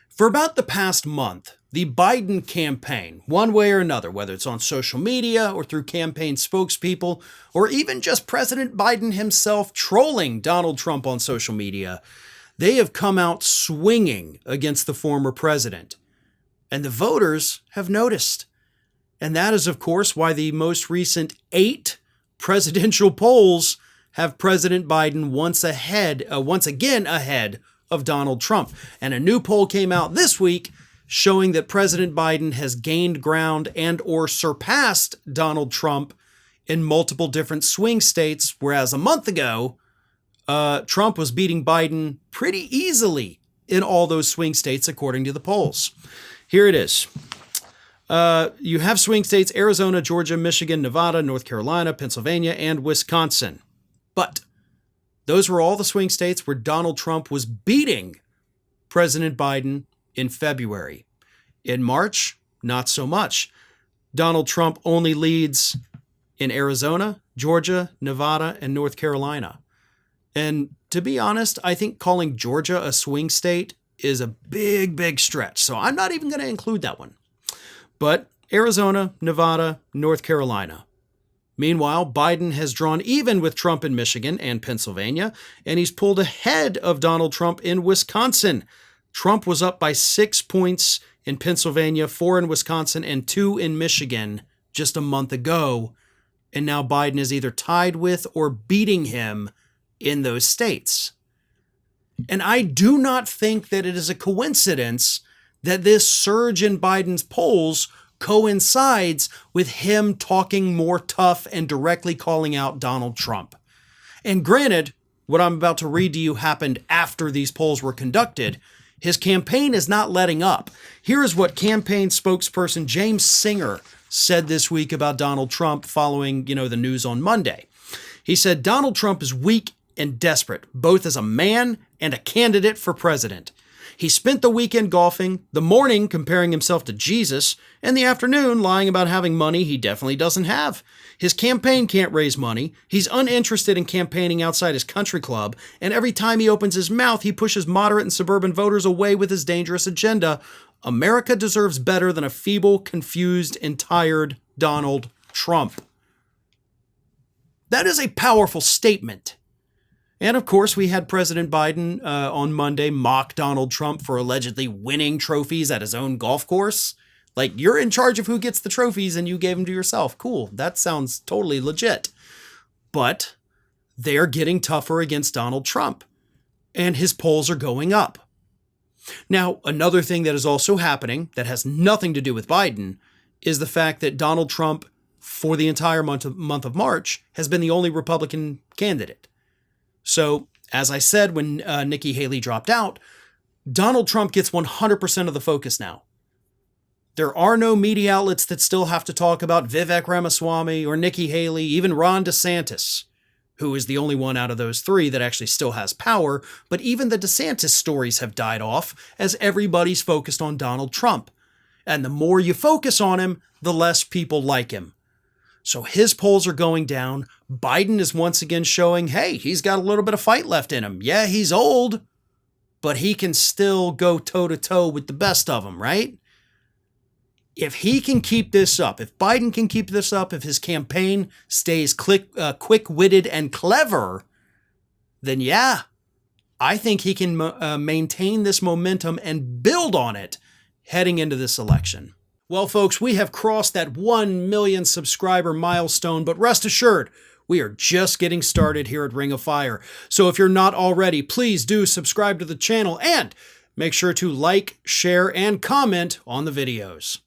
For about the past month, the Biden campaign, one way or another, whether it's on social media or through campaign spokespeople, or even just President Biden himself trolling Donald Trump on social media, they have come out swinging against the former president. And the voters have noticed. And that is, of course, why the most recent 8 presidential polls have President Biden once again ahead of Donald Trump. And a new poll came out this week showing that President Biden has gained ground and or surpassed Donald Trump in multiple different swing states, whereas a month ago, Trump was beating Biden pretty easily in all those swing states, according to the polls. Here it is. You have swing states: Arizona, Georgia, Michigan, Nevada, North Carolina, Pennsylvania, and Wisconsin. But those were all the swing states where Donald Trump was beating President Biden in February. In March, not so much. Donald Trump only leads in Arizona, Georgia, Nevada, and North Carolina. And to be honest, I think calling Georgia a swing state is a big stretch. So I'm not even going to include that one. But Arizona, Nevada, North Carolina. Meanwhile, Biden has drawn even with Trump in Michigan and Pennsylvania, and he's pulled ahead of Donald Trump in Wisconsin. Trump was up by 6 points in Pennsylvania, 4 in Wisconsin, and 2 in Michigan just a month ago. And now Biden is either tied with or beating him in those states. And I do not think that it is a coincidence that this surge in Biden's polls coincides with him talking more tough and directly calling out Donald Trump. And granted, what I'm about to read to you happened after these polls were conducted. His campaign is not letting up. Here is what campaign spokesperson James Singer said this week about Donald Trump following, the news on Monday. He said, Donald Trump is weak and desperate, both as a man and a candidate for president. He spent the weekend golfing, the morning comparing himself to Jesus, and the afternoon lying about having money he definitely doesn't have. His campaign can't raise money. He's uninterested in campaigning outside his country club, and every time he opens his mouth, he pushes moderate and suburban voters away with his dangerous agenda. America deserves better than a feeble, confused, and tired Donald Trump. That is a powerful statement. And of course, we had President Biden on Monday mock Donald Trump for allegedly winning trophies at his own golf course. Like, you're in charge of who gets the trophies and you gave them to yourself. Cool. That sounds totally legit. But they're getting tougher against Donald Trump, and his polls are going up. Now, another thing that is also happening that has nothing to do with Biden is the fact that Donald Trump, for the entire month of March, has been the only Republican candidate. So, as I said when Nikki Haley dropped out, Donald Trump gets 100% of the focus now. There are no media outlets that still have to talk about Vivek Ramaswamy or Nikki Haley, even Ron DeSantis, who is the only one out of those 3 that actually still has power. But even the DeSantis stories have died off as everybody's focused on Donald Trump. And the more you focus on him, the less people like him. So his polls are going down. Biden is once again showing, hey, he's got a little bit of fight left in him. Yeah, he's old, but he can still go toe-to-toe with the best of them, right? If he can keep this up, if Biden can keep this up, if his campaign stays quick-witted and clever, then yeah, I think he can maintain this momentum and build on it heading into this election. Well, folks, we have crossed that 1 million subscriber milestone, but rest assured, we are just getting started here at Ring of Fire. So if you're not already, please do subscribe to the channel and make sure to like, share, and comment on the videos.